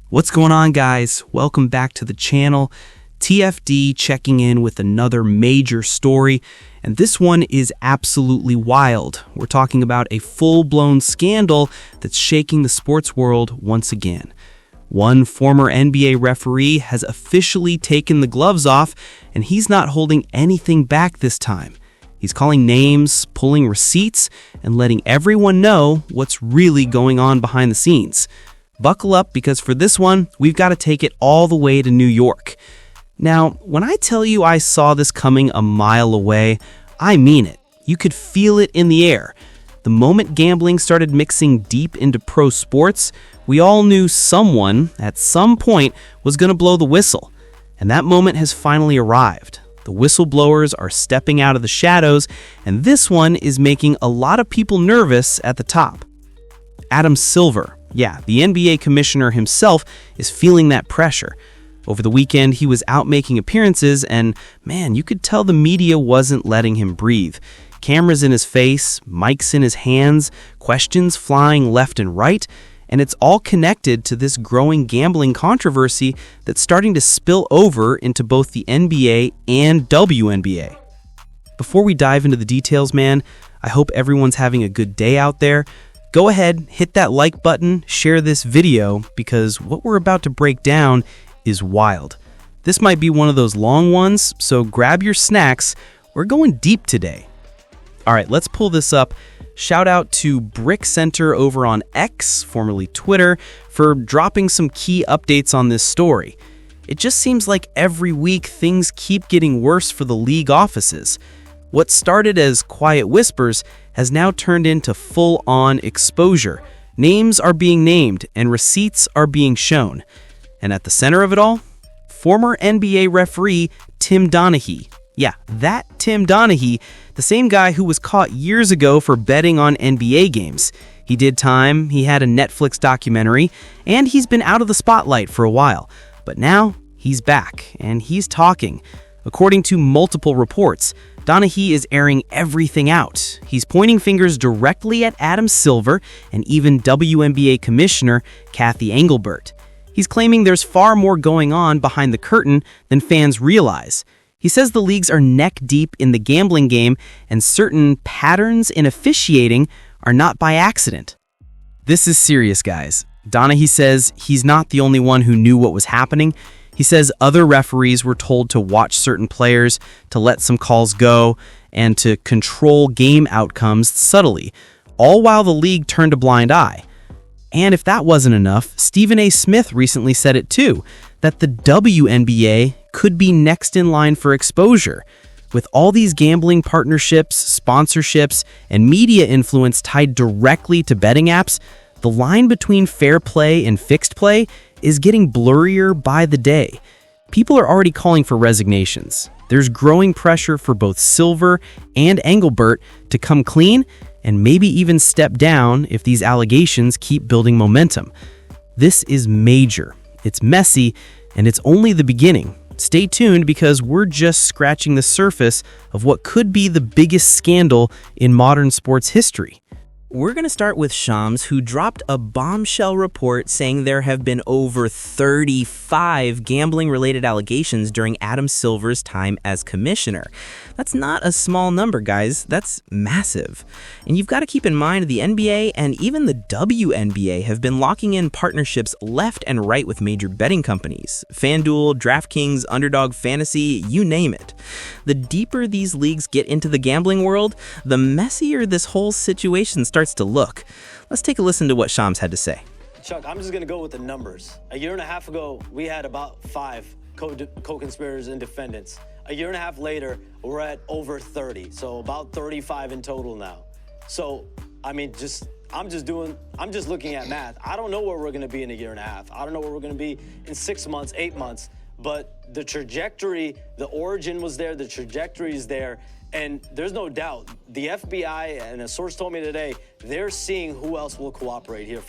What's going on, guys? Welcome back to the channel. TFD checking in with another major story, and this one is absolutely wild. We're talking about a full-blown scandal that's shaking the sports world once again. One former NBA referee has officially taken the gloves off, and he's not holding anything back this time. He's calling names, pulling receipts, and letting everyone know what's really going on behind the scenes. Buckle up, because for this one, we've got to take it all the way to New York. Now, when I tell you I saw this coming a mile away, I mean it. You could feel it in the air. The moment gambling started mixing deep into pro sports, we all knew someone, at some point, was going to blow the whistle. And that moment has finally arrived. The whistleblowers are stepping out of the shadows, and this one is making a lot of people nervous at the top. Adam Silver, the NBA commissioner himself, is feeling that pressure. Over the weekend, he was out making appearances, and man, you could tell the media wasn't letting him breathe. Cameras in his face, mics in his hands, questions flying left and right, and it's all connected to this growing gambling controversy that's starting to spill over into both the NBA and WNBA. Before we dive into the details, man, I hope everyone's having a good day out there. Go ahead, hit that like button, share this video, because what we're about to break down is wild. This might be one of those long ones, so grab your snacks. We're going deep today. All right, let's pull this up. Shout out to Brick Center over on X, formerly Twitter, for dropping some key updates on this story. It just seems like every week things keep getting worse for the league offices. What started as quiet whispers has now turned into full-on exposure. Names are being named and receipts are being shown. And at the center of it all, former NBA referee Tim Donaghy. Yeah, that Tim Donaghy, the same guy who was caught years ago for betting on NBA games. He did time, he had a Netflix documentary, and he's been out of the spotlight for a while. But now, he's back, and he's talking. According to multiple reports, Donaghy is airing everything out. He's pointing fingers directly at Adam Silver and even WNBA Commissioner CATHY Engelbert. He's claiming there's far more going on behind the curtain than fans realize. He says the leagues are neck-deep in the gambling game, and certain patterns in officiating are not by accident. This is serious, guys. Donaghy says he's not the only one who knew what was happening. He says other referees were told to watch certain players, to let some calls go, and to control game outcomes subtly, all while the league turned a blind eye. And if that wasn't enough, Stephen A. Smith recently said it too, that the WNBA could be next in line for exposure. With all these gambling partnerships, sponsorships, and media influence tied directly to betting apps, the line between fair play and fixed play is getting blurrier by the day. People are already calling for resignations. There's growing pressure for both Silver and Engelbert to come clean and maybe even step down if these allegations keep building momentum. This is major, it's messy, and it's only the beginning. Stay tuned, because we're just scratching the surface of what could be the biggest scandal in modern sports history. We're going to start with Shams, who dropped a bombshell report saying there have been over 35 gambling-related allegations during Adam Silver's time as commissioner. That's not a small number, guys. That's massive. And you've got to keep in mind the NBA and even the WNBA have been locking in partnerships left and right with major betting companies. FanDuel, DraftKings, Underdog Fantasy, you name it. The deeper these leagues get into the gambling world, the messier this whole situation starts to look. Let's take a listen to what Shams had to say. Chuck, I'm just going to go with the numbers. A year and a half ago, we had about 5 co-conspirators and defendants. A year and a half later, we're at over 30, so about 35 in total now. So, I mean, I'm just looking at math. I don't know where we're going to be in a year and a half. I don't know where we're going to be in 6 months, 8 months, but the trajectory, the origin was there, the trajectory is there, and there's no doubt. The FBI, and a source told me today, they're seeing who else will cooperate here.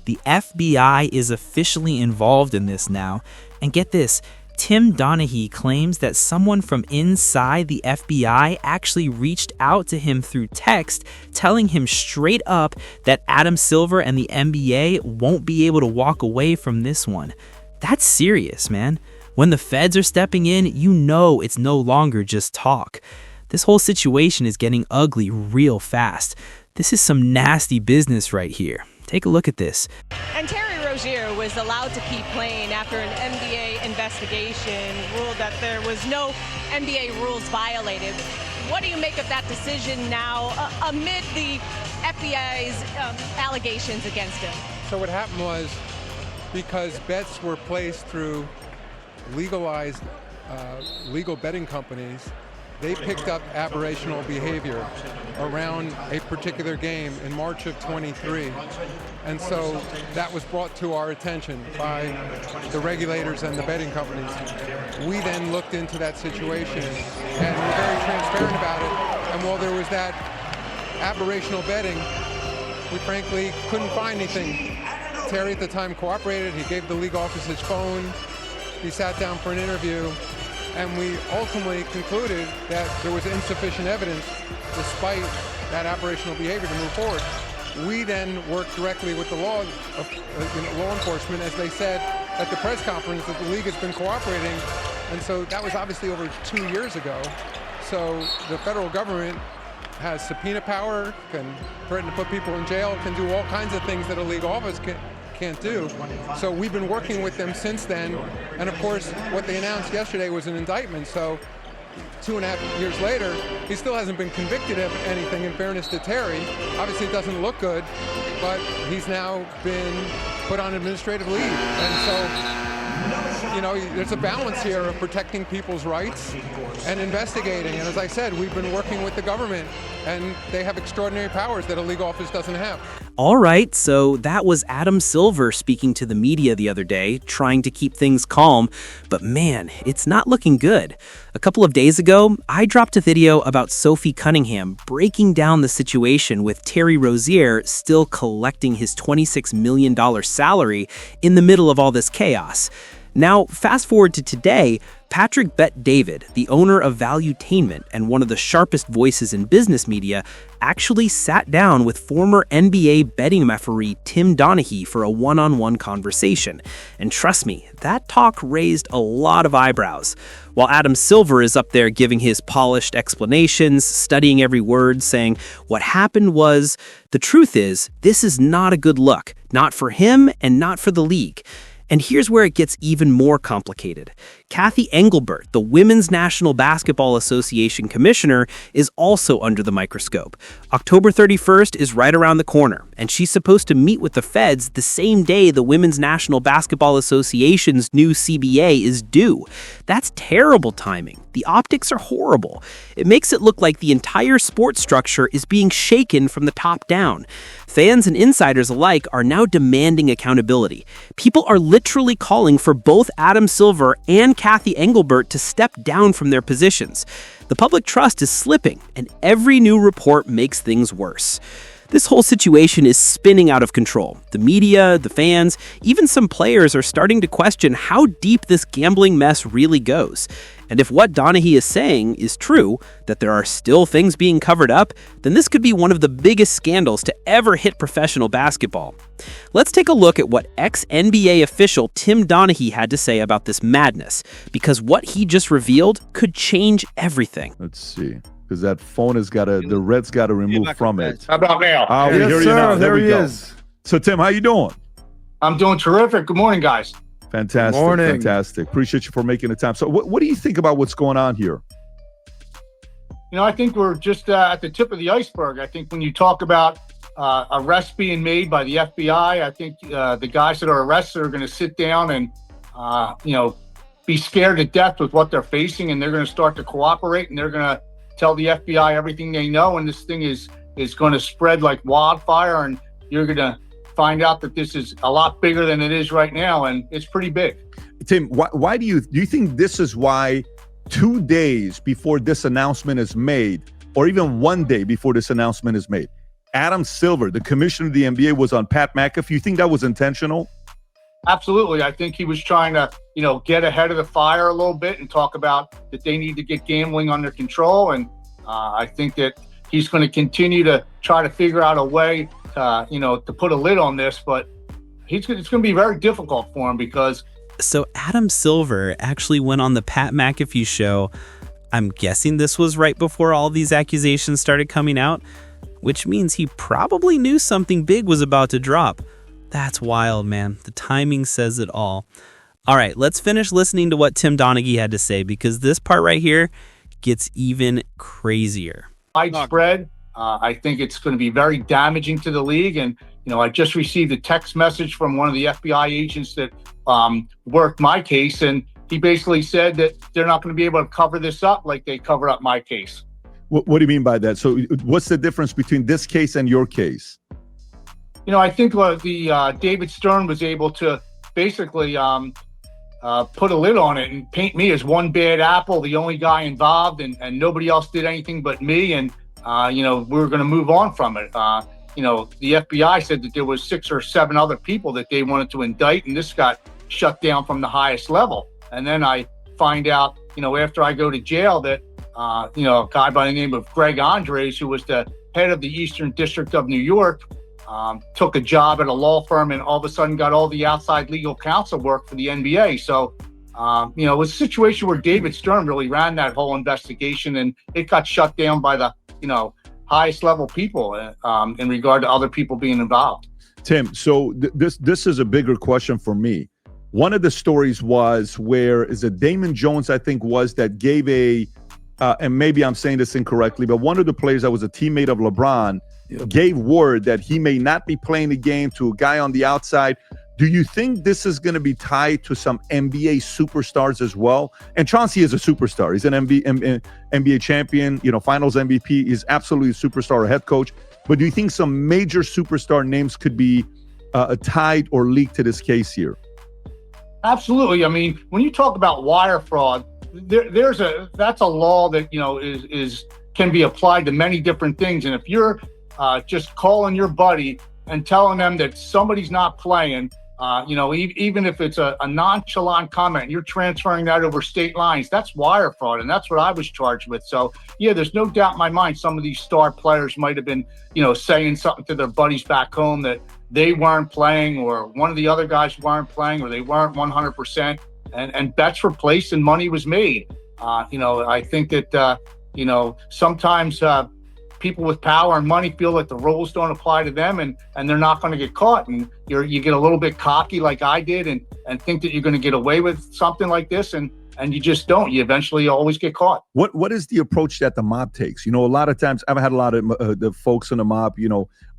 The FBI is officially involved in this now. And get this, Tim Donaghy claims that someone from inside the FBI actually reached out to him through text, telling him straight up that Adam Silver and the NBA won't be able to walk away from this one. That's serious, man. When the feds are stepping in, you know it's no longer just talk. This whole situation is getting ugly real fast. This is some nasty business right here. Take a look at this. And Terry Rozier was allowed to keep playing after an NBA investigation ruled that there was no NBA rules violated. What do you make of that decision now amid the FBI's allegations against him? So what happened was, because bets were placed through legalized legal betting companies, they picked up aberrational behavior around a particular game in March of 23. And so that was brought to our attention by the regulators and the betting companies. We then looked into that situation and were very transparent about it. And while there was that aberrational betting, we frankly couldn't find anything. Terry at the time cooperated. He gave the league office his phone. He sat down for an interview. And we ultimately concluded that there was insufficient evidence, despite that aberrational behavior, to move forward. We then worked directly with the law enforcement, as they said at the press conference, that the league has been cooperating. And so that was obviously over 2 years ago. So the federal government has subpoena power, can threaten to put people in jail, can do all kinds of things that a league office can't do. So we've been working with them since then. And of course, what they announced yesterday was an indictment. So 2.5 years later, he still hasn't been convicted of anything, in fairness to Terry. Obviously, it doesn't look good, but he's now been put on administrative leave. And so, you know, there's a balance here of protecting people's rights and investigating. And as I said, we've been working with the government, and they have extraordinary powers that a league office doesn't have. All right, so that was Adam Silver speaking to the media the other day, trying to keep things calm. But man, it's not looking good. A couple of days ago, I dropped a video about Sophie Cunningham breaking down the situation with Terry Rozier still collecting his $26 million salary in the middle of all this chaos. Now, fast forward to today, Patrick Bet-David, the owner of Valuetainment and one of the sharpest voices in business media, actually sat down with former NBA betting referee Tim Donaghy for a one-on-one conversation. And trust me, that talk raised a lot of eyebrows. While Adam Silver is up there giving his polished explanations, studying every word, saying what happened was, the truth is, this is not a good look, not for him and not for the league. And here's where it gets even more complicated. CATHY ENGELBERT, the Women's National Basketball Association commissioner, is also under the microscope. October 31st is right around the corner, and she's supposed to meet with the feds the same day the Women's National Basketball Association's new CBA is due. That's terrible timing. The optics are horrible. It makes it look like the entire sports structure is being shaken from the top down. Fans and insiders alike are now demanding accountability. People are literally calling for both Adam Silver and CATHY ENGELBERT to step down from their positions. The public trust is slipping, and every new report makes things worse. This whole situation is spinning out of control. The media, the fans, even some players are starting to question how deep this gambling mess really goes. And if what Donaghy is saying is true, that there are still things being covered up, then this could be one of the biggest scandals to ever hit professional basketball. Let's take a look at what ex-NBA official Tim Donaghy had to say about this madness, because what he just revealed could change everything. Let's see. Because that phone has got to, the red's got to remove from it. How about now? We hear you now. There we he go. is. So, Tim, how you doing? I'm doing terrific. Good morning, guys. Fantastic. Morning. Fantastic. Appreciate you for making the time. So, what do you think about what's going on here? You know, I think we're just at the tip of the iceberg. I think when you talk about arrests being made by the FBI, I think the guys that are arrested are going to sit down and, be scared to death with what they're facing, and they're going to start to cooperate, and they're going to tell the FBI everything they know, and this thing is going to spread like wildfire, and you're going to find out that this is a lot bigger than it is right now, and it's pretty big. Tim, why do you think this is why 2 days before this announcement is made, or even 1 day before this announcement is made, Adam Silver, the commissioner of the NBA, was on Pat McAfee? You think that was intentional? Absolutely. I think he was trying to, get ahead of the fire a little bit and talk about that they need to get gambling under control. And I think that he's going to continue to try to figure out a way to put a lid on this, but it's going to be very difficult for him because. So Adam Silver actually went on the Pat McAfee show. I'm guessing this was right before all these accusations started coming out, which means he probably knew something big was about to drop. That's wild, man. The timing says it all. All right, let's finish listening to what Tim Donaghy had to say, because this part right here gets even crazier. Widespread. I think it's going to be very damaging to the league. And, I just received a text message from one of the FBI agents that worked my case. And he basically said that they're not going to be able to cover this up like they cover up my case. What do you mean by that? So what's the difference between this case and your case? I think the David Stern was able to basically put a lid on it and paint me as one bad apple, the only guy involved, and nobody else did anything but me. And, we were going to move on from it. The FBI said that there was 6 or 7 other people that they wanted to indict, and this got shut down from the highest level. And then I find out, after I go to jail that, a guy by the name of Greg Andres, who was the head of the Eastern District of New York, took a job at a law firm and all of a sudden got all the outside legal counsel work for the NBA. So, it was a situation where David Stern really ran that whole investigation, and it got shut down by the, highest level people in regard to other people being involved. Tim, so this is a bigger question for me. One of the stories was where is it Damon Jones, I think, was that gave and maybe I'm saying this incorrectly, but one of the players that was a teammate of LeBron gave word that he may not be playing the game to a guy on the outside. Do you think this is going to be tied to some NBA superstars as well? And Chauncey is a superstar. He's an NBA champion, finals MVP. He's absolutely a superstar, a head coach. But do you think some major superstar names could be tied or linked to this case here? Absolutely. I mean, when you talk about wire fraud, that's a law that, can be applied to many different things. And if you're just calling your buddy and telling them that somebody's not playing, even if it's a nonchalant comment, you're transferring that over state lines, that's wire fraud. And that's what I was charged with. So, yeah, there's no doubt in my mind some of these star players might have been, saying something to their buddies back home that they weren't playing, or one of the other guys weren't playing, or they weren't 100%. And bets were placed and money was made. I think that, sometimes people with power and money feel like the rules don't apply to them and they're not going to get caught. And you get a little bit cocky like I did and think that you're going to get away with something like this. And you just don't. You eventually always get caught. What is the approach that the mob takes? A lot of times I've had a lot of the folks in the mob,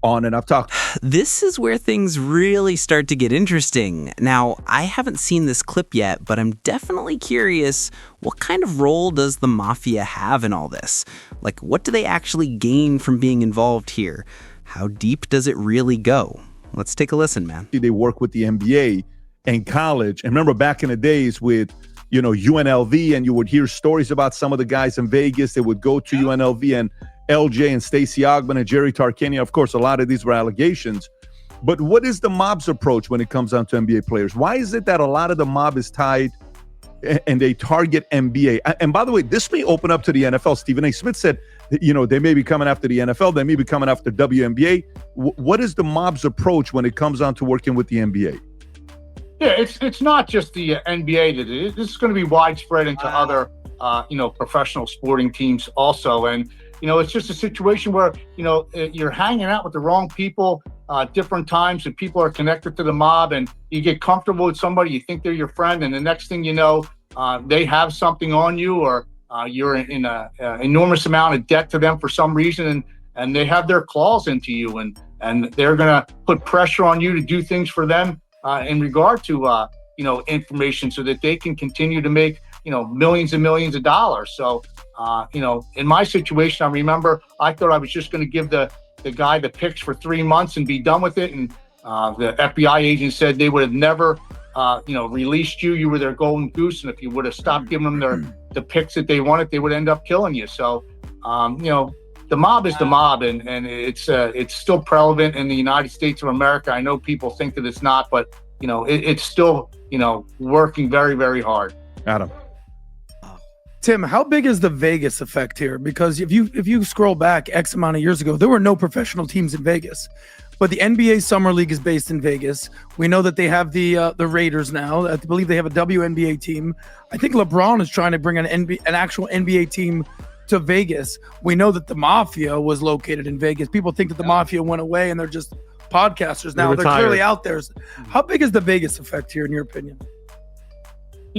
on, and I've talked. This is where things really start to get interesting. Now, I haven't seen this clip yet, but I'm definitely curious, what kind of role does the mafia have in all this? Like, what do they actually gain from being involved here? How deep does it really go? Let's take a listen, man. They work with the NBA and college. And remember back in the days with, UNLV, and you would hear stories about some of the guys in Vegas that would go to UNLV, and LJ and Stacey Ogman and Jerry Tarkanian. Of course, a lot of these were allegations. But what is the mob's approach when it comes down to NBA players? Why is it that a lot of the mob is tied and they target NBA? And by the way, this may open up to the NFL. Stephen A. Smith said, they may be coming after the NFL. They may be coming after WNBA. What is the mob's approach when it comes down to working with the NBA? Yeah, it's not just the NBA that it is. This is going to be widespread into other, professional sporting teams also. And, it's just a situation where, you're hanging out with the wrong people different times, and people are connected to the mob, and you get comfortable with somebody, you think they're your friend, and the next thing you know, they have something on you, or you're in an enormous amount of debt to them for some reason, and they have their claws into you, and they're going to put pressure on you to do things for them in regard to, information, so that they can continue to make, millions and millions of dollars. So, in my situation, I remember I thought I was just going to give the guy the picks for 3 months and be done with it. And the FBI agent said they would have never, released you. You were their golden goose. And if you would have stopped giving them the picks that they wanted, they would end up killing you. So, the mob is the mob, and it's still prevalent in the United States of America. I know people think that it's not, but it's still, working very, very hard. Adam. Tim, how big is the Vegas effect here? Because if you scroll back X amount of years ago, there were no professional teams in Vegas. But the NBA Summer League is based in Vegas. We know that they have the Raiders now. I believe they have a WNBA team. I think LeBron is trying to bring an actual NBA team to Vegas. We know that the Mafia was located in Vegas. People think that the Mafia went away and they're just podcasters now. They're clearly out there. How big is the Vegas effect here, in your opinion?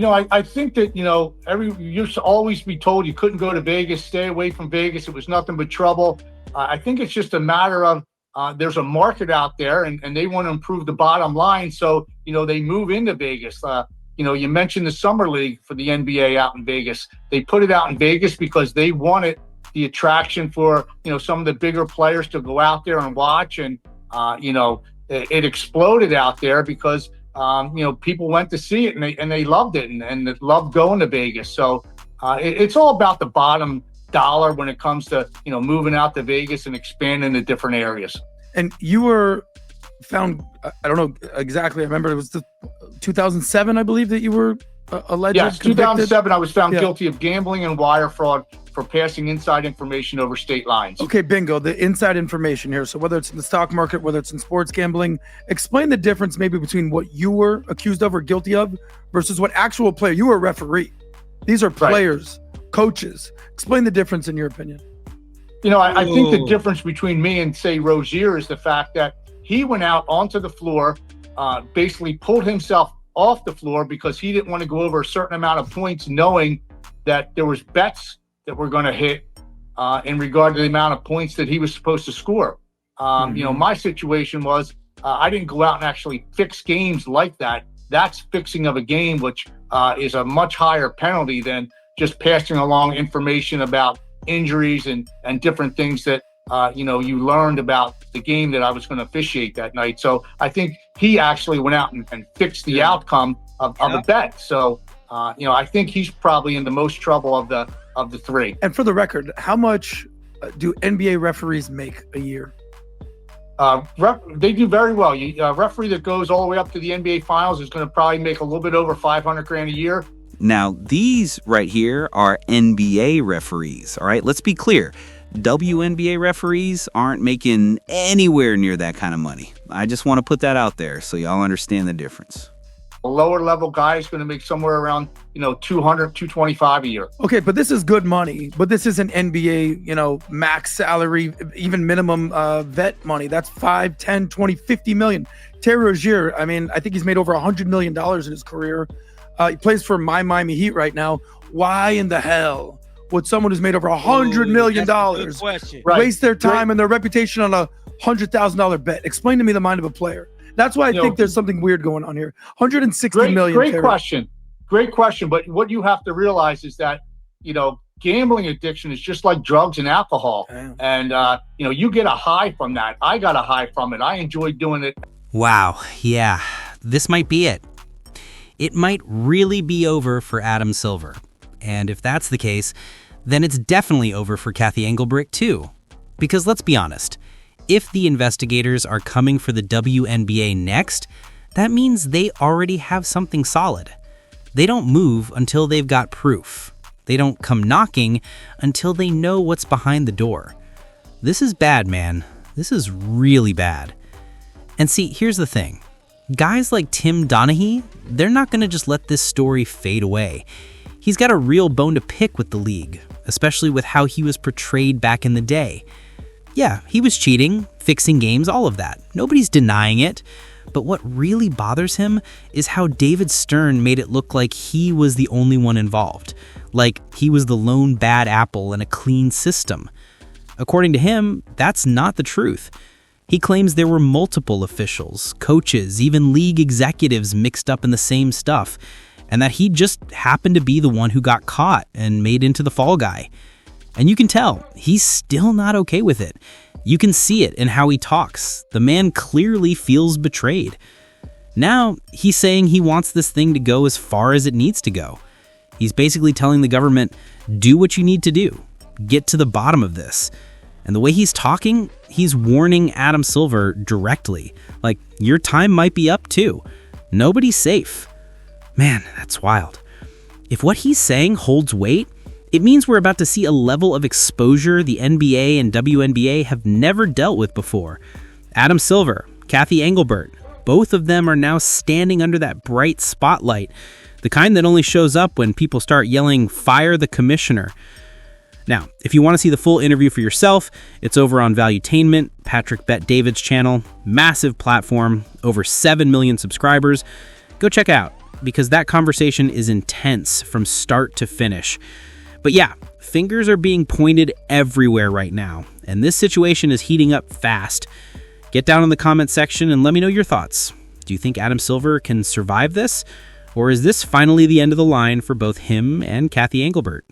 I think that, you used to always be told you couldn't go to Vegas, stay away from Vegas. It was nothing but trouble. I think it's just a matter of there's a market out there and they want to improve the bottom line. So, they move into Vegas. You mentioned the Summer League for the NBA out in Vegas. They put it out in Vegas because they wanted the attraction for, some of the bigger players to go out there and watch. And, it exploded out there because, people went to see it and they loved it and loved going to Vegas. So it's all about the bottom dollar when it comes to, moving out to Vegas and expanding to different areas. And you were found, I don't know exactly, I remember it was 2007, I believe, that you were alleged. Yes, 2007, I was found guilty of gambling and wire fraud for passing inside information over state lines. Okay, bingo, the inside information here. So whether it's in the stock market, whether it's in sports gambling, explain the difference maybe between what you were accused of or guilty of versus what actual player. You were a referee. These are players, coaches. Explain the difference in your opinion. I think the difference between me and, say, Rozier is the fact that he went out onto the floor, basically pulled himself off the floor because he didn't want to go over a certain amount of points, knowing that there was bets that were going to hit in regard to the amount of points that he was supposed to score. My situation was I didn't go out and actually fix games like that. That's fixing of a game, which is a much higher penalty than just passing along information about injuries and different things that you learned about the game that I was going to officiate that night. So I think he actually went out and fixed the outcome of a bet. So I think he's probably in the most trouble of the three. And for the record, how much do NBA referees make a year? They do very well. A referee that goes all the way up to the NBA Finals is going to probably make a little bit over $500,000 a year. Now, these right here are NBA referees, all right? Let's be clear. WNBA referees aren't making anywhere near that kind of money. I just want to put that out there so y'all understand the difference. A lower level guy is going to make somewhere around, 200, 225 a year. Okay, but this is good money. But this isn't NBA, max salary, even minimum vet money. That's 5, 10, 20, 50 million. Terry Rozier, I think he's made over $100 million in his career. He plays for my Miami Heat right now. Why in the hell would someone who's made over $100 million waste their time and their reputation on a $100,000 bet? Explain to me the mind of a player. That's why I think there's something weird going on here. 160 million. Great question. But what you have to realize is that, gambling addiction is just like drugs and alcohol. Damn. And, you get a high from that. I got a high from it. I enjoyed doing it. Wow. Yeah, this might be it. It might really be over for Adam Silver. And if that's the case, then it's definitely over for CATHY ENGELBERT too. Because let's be honest, if the investigators are coming for the WNBA next, that means they already have something solid. They don't move until they've got proof. They don't come knocking until they know what's behind the door. This is bad, man. This is really bad. And see, here's the thing. Guys like Tim Donaghy, they're not going to just let this story fade away. He's got a real bone to pick with the league, especially with how he was portrayed back in the day. Yeah, he was cheating, fixing games, all of that. Nobody's denying it. But what really bothers him is how David Stern made it look like he was the only one involved. Like he was the lone bad apple in a clean system. According to him, that's not the truth. He claims there were multiple officials, coaches, even league executives mixed up in the same stuff, and that he just happened to be the one who got caught and made into the fall guy. And you can tell, he's still not okay with it. You can see it in how he talks. The man clearly feels betrayed. Now, he's saying he wants this thing to go as far as it needs to go. He's basically telling the government, do what you need to do. Get to the bottom of this. And the way he's talking, he's warning Adam Silver directly. Like, your time might be up too. Nobody's safe. Man, that's wild. If what he's saying holds weight, it means we're about to see a level of exposure the NBA and WNBA have never dealt with before. Adam Silver, CATHY ENGELBERT, both of them are now standing under that bright spotlight, the kind that only shows up when people start yelling, "Fire the commissioner." Now, if you want to see the full interview for yourself, it's over on Valuetainment, Patrick Bet-David's channel, massive platform, over 7 million subscribers. Go check out, because that conversation is intense from start to finish. But yeah, fingers are being pointed everywhere right now, and this situation is heating up fast. Get down in the comment section and let me know your thoughts. Do you think Adam Silver can survive this? Or is this finally the end of the line for both him and CATHY ENGELBERT?